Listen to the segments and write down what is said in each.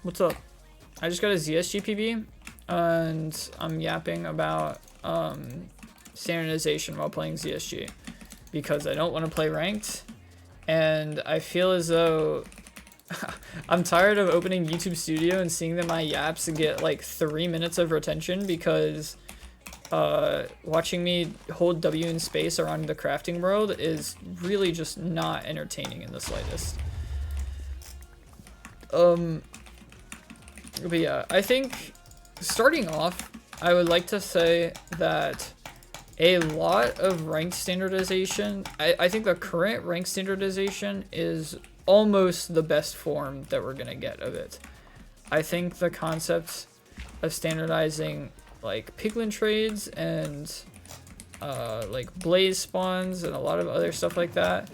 What's up? I just got a ZSG PB, and I'm yapping about standardization while playing ZSG because I don't want to play ranked, and I feel as though I'm tired of opening YouTube Studio and seeing that my yaps get like 3 minutes of retention because watching me hold W in space around the crafting world is really just not entertaining in the slightest. But yeah, I think starting off, I would like to say that a lot of rank standardization, I think the current rank standardization is almost the best form that we're gonna get of it. I think the concept of standardizing like piglin trades and like blaze spawns and a lot of other stuff like that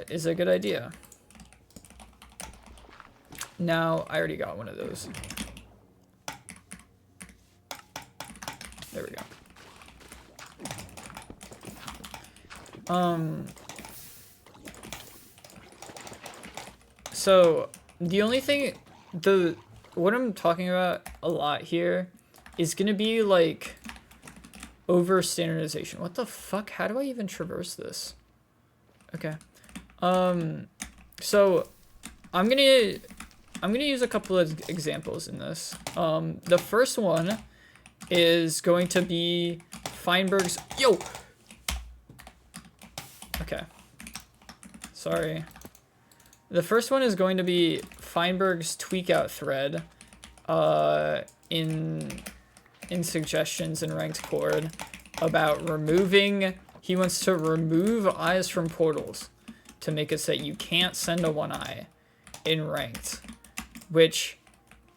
is a good idea. Now, I already got one of those. There we go. So the only thing, what I'm talking about a lot here is gonna be like over standardization. What the fuck? How do I even traverse this? Okay. So I'm gonna use a couple of examples in this. The first one is going to be Feinberg's. Yo. Okay. Sorry. The first one is going to be Feinberg's tweak out thread in suggestions in ranked chord about removing. He wants to remove eyes from portals to make it so that you can't send a one eye in ranked, which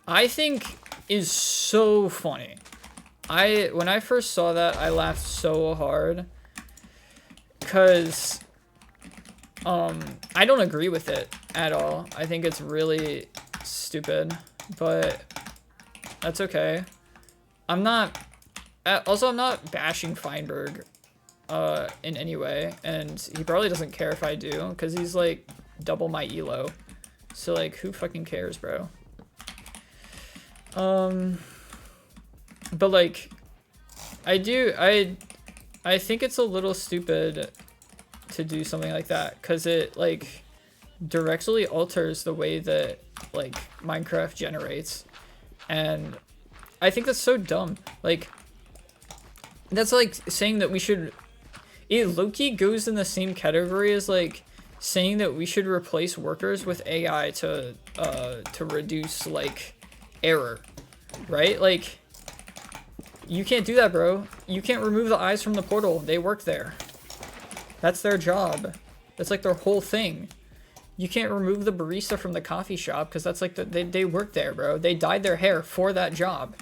I think is so funny. When I first saw that, I laughed so hard because I don't agree with it at all. I think it's really stupid, but that's okay. I'm not bashing Feinberg in any way, and he probably doesn't care if I do because he's like double my elo. So like, who fucking cares, bro? But like, I think it's a little stupid to do something like that because it like directly alters the way that like Minecraft generates, and I think that's so dumb. Like, that's like saying that we should. It low-key goes in the same category as like saying that we should replace workers with AI to reduce like error, right? Like, you can't do that, bro. You can't remove the eyes from the portal. They work there. That's their job. That's like their whole thing. You can't remove the barista from the coffee shop because that's like they work there, bro. They dyed their hair for that job,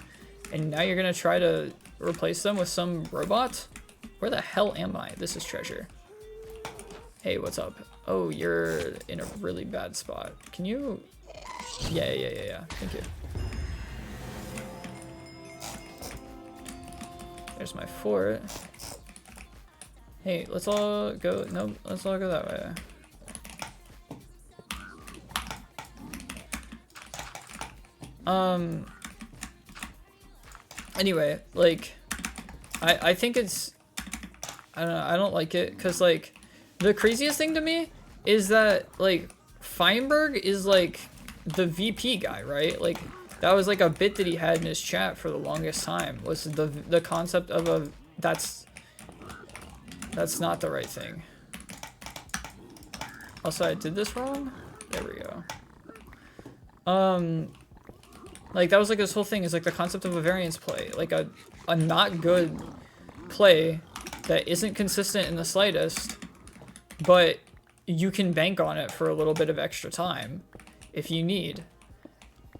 and now you're gonna try to replace them with some robot? Where the hell am I? This is treasure. Hey, what's up? Oh, you're in a really bad spot. Can you? Yeah. Thank you. There's my fort. Hey, let's all go. No, let's all go that way. Anyway, like, I think it's, I don't know, I don't like it, because, like, the craziest thing to me is that, like, Feinberg is, like, the VP guy, right? Like, that was, like, a bit that he had in his chat for the longest time, was the concept of a, that's not the right thing. Also, I did this wrong? There we go. Like, that was, like, this whole thing is, like, the concept of a variance play. Like, a not good play that isn't consistent in the slightest, but you can bank on it for a little bit of extra time if you need.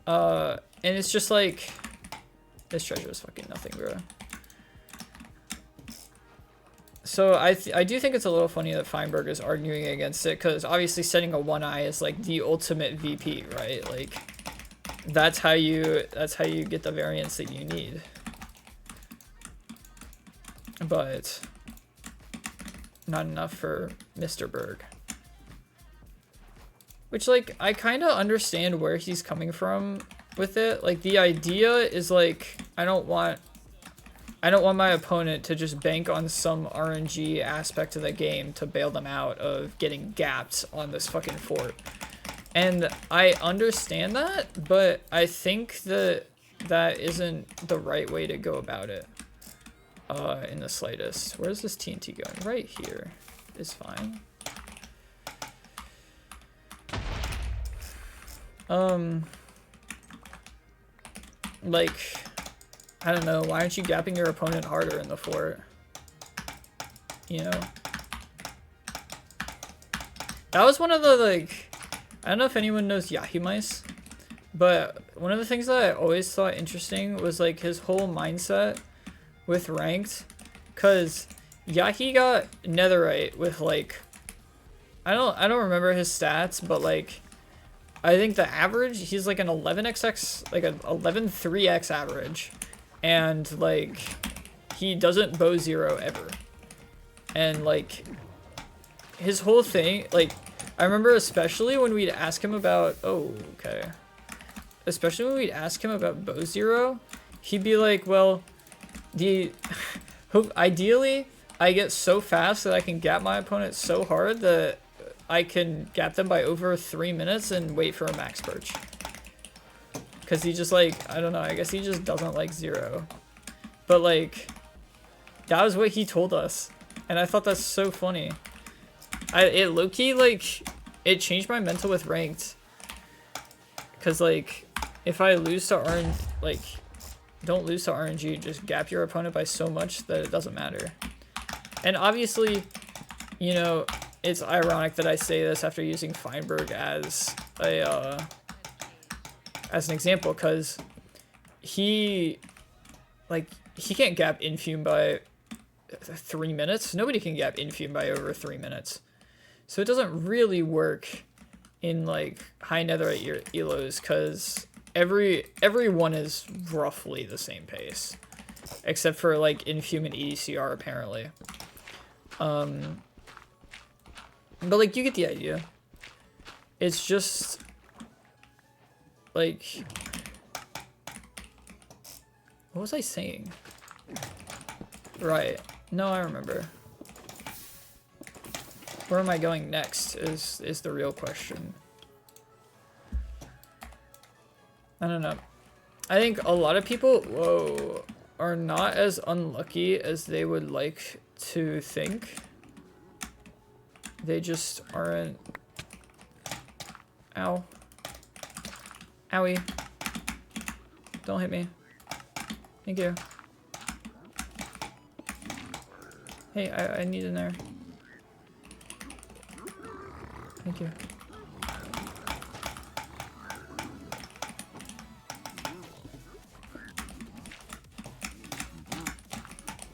And it's just, like, this treasure is fucking nothing, bro. So I do think it's a little funny that Feinberg is arguing against it, because obviously setting a one eye is, like, the ultimate VP, right? Like, that's how you get the variance that you need. But not enough for Mr. Berg. Which, like, I kind of understand where he's coming from with it. Like, the idea is, like, I don't want my opponent to just bank on some RNG aspect of the game to bail them out of getting gapped on this fucking fort. And I understand that, but I think that that isn't the right way to go about it in the slightest. Where's this TNT going? Right here is fine. Like, I don't know, why aren't you gapping your opponent harder in the fort? You know? That was one of the, like, I don't know if anyone knows Yahi but one of the things that I always thought interesting was, like, his whole mindset with ranked, because Yahi got netherite with, like, I don't remember his stats, but, like, I think the average, he's like an 11xx, like an 11.3x average, and, like, he doesn't bow zero ever. And, like, his whole thing, like, I remember especially when we'd ask him about, especially when we'd ask him about bow zero, he'd be like, well, ideally, I get so fast that I can gap my opponent so hard that I can gap them by over 3 minutes and wait for a max perch. Because he just, like, I don't know, I guess he just doesn't like zero. But, like, that was what he told us. And I thought that's so funny. It low-key, like, it changed my mental with ranked. Because, like, if I lose to RNG, like, don't lose to RNG, just gap your opponent by so much that it doesn't matter. And obviously, you know, it's ironic that I say this after using Feinberg as an example, because he can't gap Infume by 3 minutes. Nobody can gap Infume by over 3 minutes. So it doesn't really work in, like, high netherite elos, because everyone is roughly the same pace, except for, like, Infume and EDCR apparently. But, like, you get the idea. It's just, like, what was I saying? Right. No, I remember. Where am I going next is the real question. I don't know. I think a lot of people, are not as unlucky as they would like to think. They just aren't. Ow. Owie. Don't hit me. Thank you. Hey, I need in there. Thank you.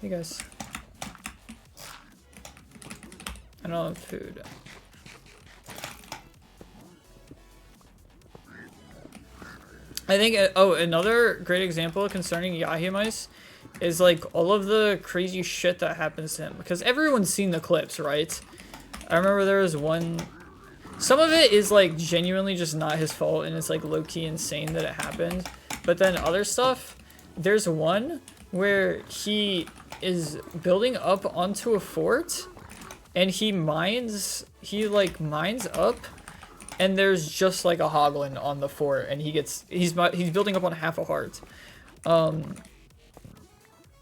Hey guys. I don't have food. I think, another great example concerning Yahi mice is, like, all of the crazy shit that happens to him. Because everyone's seen the clips, right? I remember there was one... Some of it is, like, genuinely just not his fault, and it's, like, low-key insane that it happened. But then other stuff, there's one where he is building up onto a fort, and he mines up, and there's just, like, a hoglin on the fort, and he's building up on half a heart.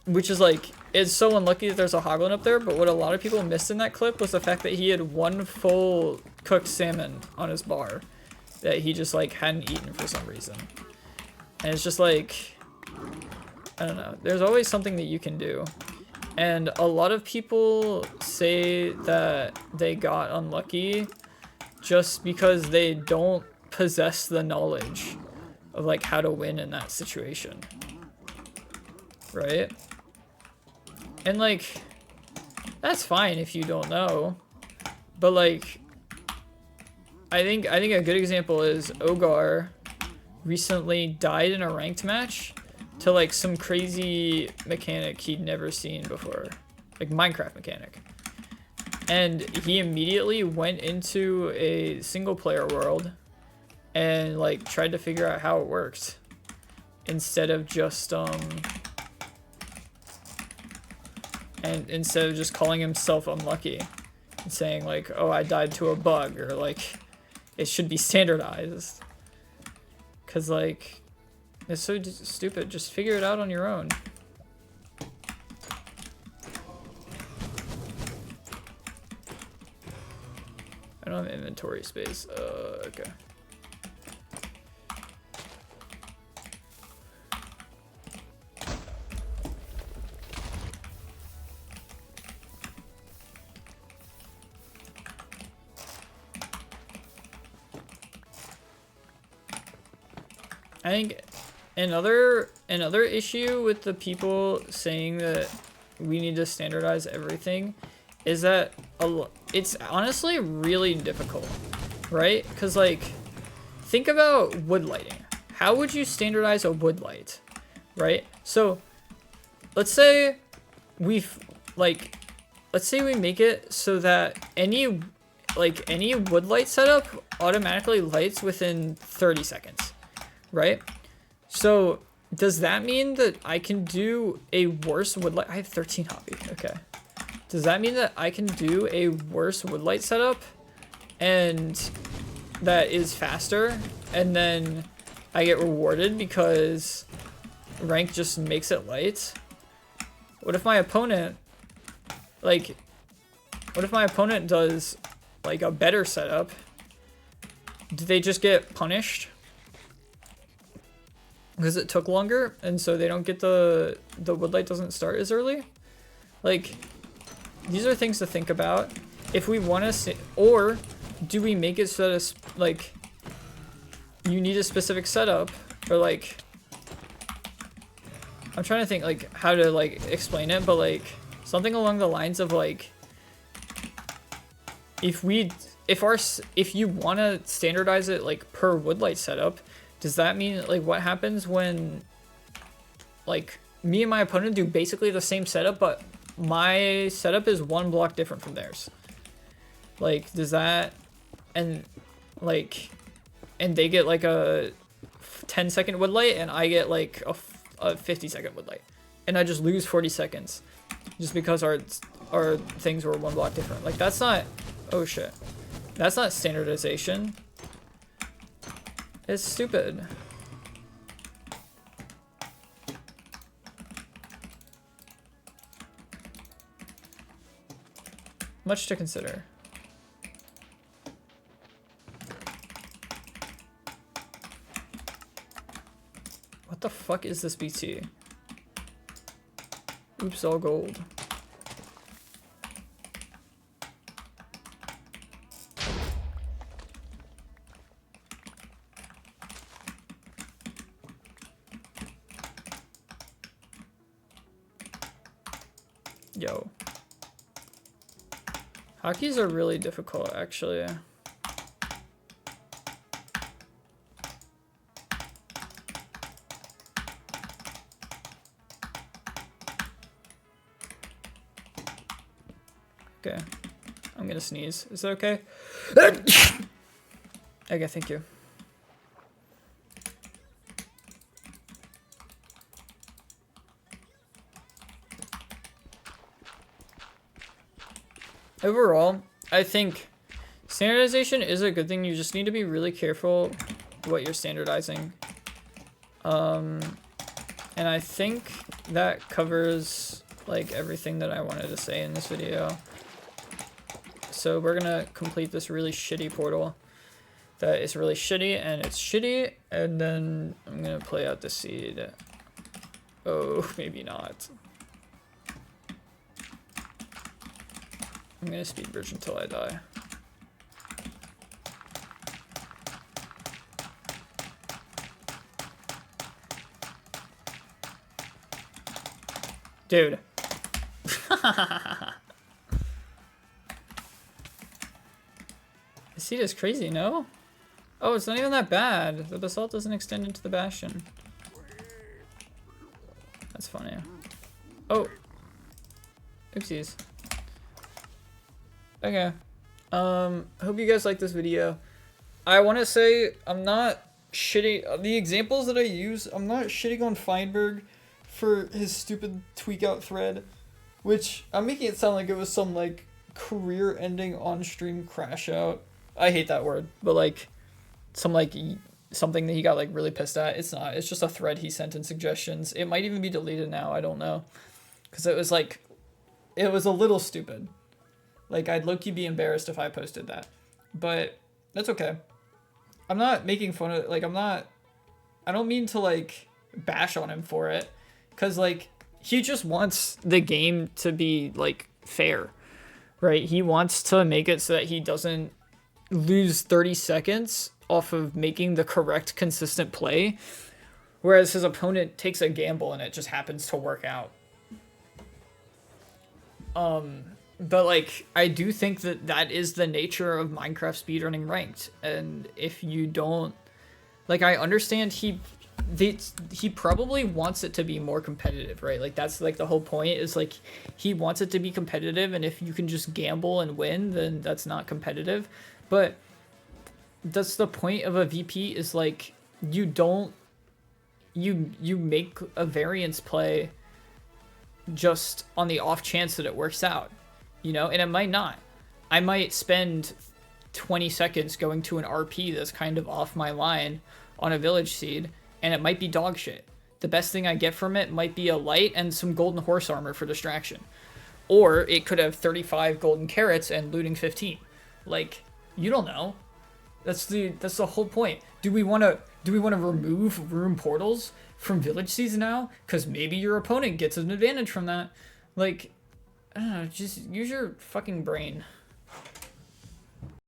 Which is, like, it's so unlucky that there's a hoglin up there, but what a lot of people missed in that clip was the fact that he had one full cooked salmon on his bar that he just, like, hadn't eaten for some reason. And it's just, like, I don't know, there's always something that you can do. And a lot of people say that they got unlucky just because they don't possess the knowledge of, like, how to win in that situation. Right? And, like, that's fine if you don't know. But, like, I think a good example is Ogar recently died in a ranked match to, like, some crazy mechanic he'd never seen before. Like, Minecraft mechanic. and he immediately went into a single player world and like tried to figure out how it worked instead of just calling himself unlucky and saying like, oh, I died to a bug, or like it should be standardized, because like it's so stupid. Just figure it out on your own. I don't have inventory space. Okay. I think another issue with the people saying that we need to standardize everything is that it's honestly really difficult, right? Because like, think about wood lighting. How would you standardize a wood light, right? So let's say we make it so that any wood light setup automatically lights within 30 seconds, right? So does that mean that I can do a worse wood light? I have 13 hobby. Okay. Does that mean that I can do a worse wood light setup and that is faster, and then I get rewarded because rank just makes it light? What if my opponent does like a better setup? Do they just get punished because it took longer, and so they don't get the wood light doesn't start as early? Like, these are things to think about. If we want to, or do we make it so that like you need a specific setup, or like, I'm trying to think like how to like explain it, but like something along the lines of like, if you want to standardize it like per wood light setup, does that mean like what happens when like me and my opponent do basically the same setup, but my setup is one block different from theirs? Like, does that, and they get like a 10-second wood light, and I get like a 50-second wood light, and I just lose 40 seconds just because our things were one block different. Like, that's not, oh shit, that's not standardization. It's stupid. Much to consider. What the fuck is this BT? Oops, all gold. Yo. Hotkeys are really difficult, actually. Okay. I'm gonna sneeze. Is that okay? Okay, thank you. Overall, I think standardization is a good thing. You just need to be really careful what you're standardizing. And I think that covers like everything that I wanted to say in this video. So we're gonna complete this really shitty portal that is really shitty, and it's shitty, and then I'm gonna play out the seed. Oh, maybe not. I'm gonna speed bridge until I die. Dude. The seed is crazy, no? Oh, it's not even that bad. The basalt doesn't extend into the bastion. That's funny. Oh. Oopsies. Okay. Hope you guys like this video. I want to say I'm not shitting the examples that I use. I'm not shitting on Feinberg for his stupid tweak out thread, which I'm making it sound like it was some like career-ending on-stream crash out. I hate that word, but like some like something that he got like really pissed at. It's not. It's just a thread he sent in suggestions. It might even be deleted now. I don't know, because it was like, it was a little stupid. Like I'd low-key be embarrassed if I posted that, but that's okay. I'm not making fun of, like, I don't mean to like bash on him for it, because like he just wants the game to be like fair, right? He wants to make it so that he doesn't lose 30 seconds off of making the correct consistent play, whereas his opponent takes a gamble and it just happens to work out. But like I do think that that is the nature of Minecraft speedrunning ranked, and if you don't, like, I understand he probably wants it to be more competitive, right? Like that's like the whole point, is like he wants it to be competitive, and if you can just gamble and win, then that's not competitive. But that's the point of a VP, is like you don't, you make a variance play just on the off chance that it works out, you know, and it might not. I might spend 20 seconds going to an RP that's kind of off my line on a village seed, and it might be dog shit. The best thing I get from it might be a light and some golden horse armor for distraction. Or it could have 35 golden carrots and looting 15. Like, you don't know. That's the whole point. Do we want to remove room portals from village seeds now? Because maybe your opponent gets an advantage from that. Like, I don't know, just use your fucking brain.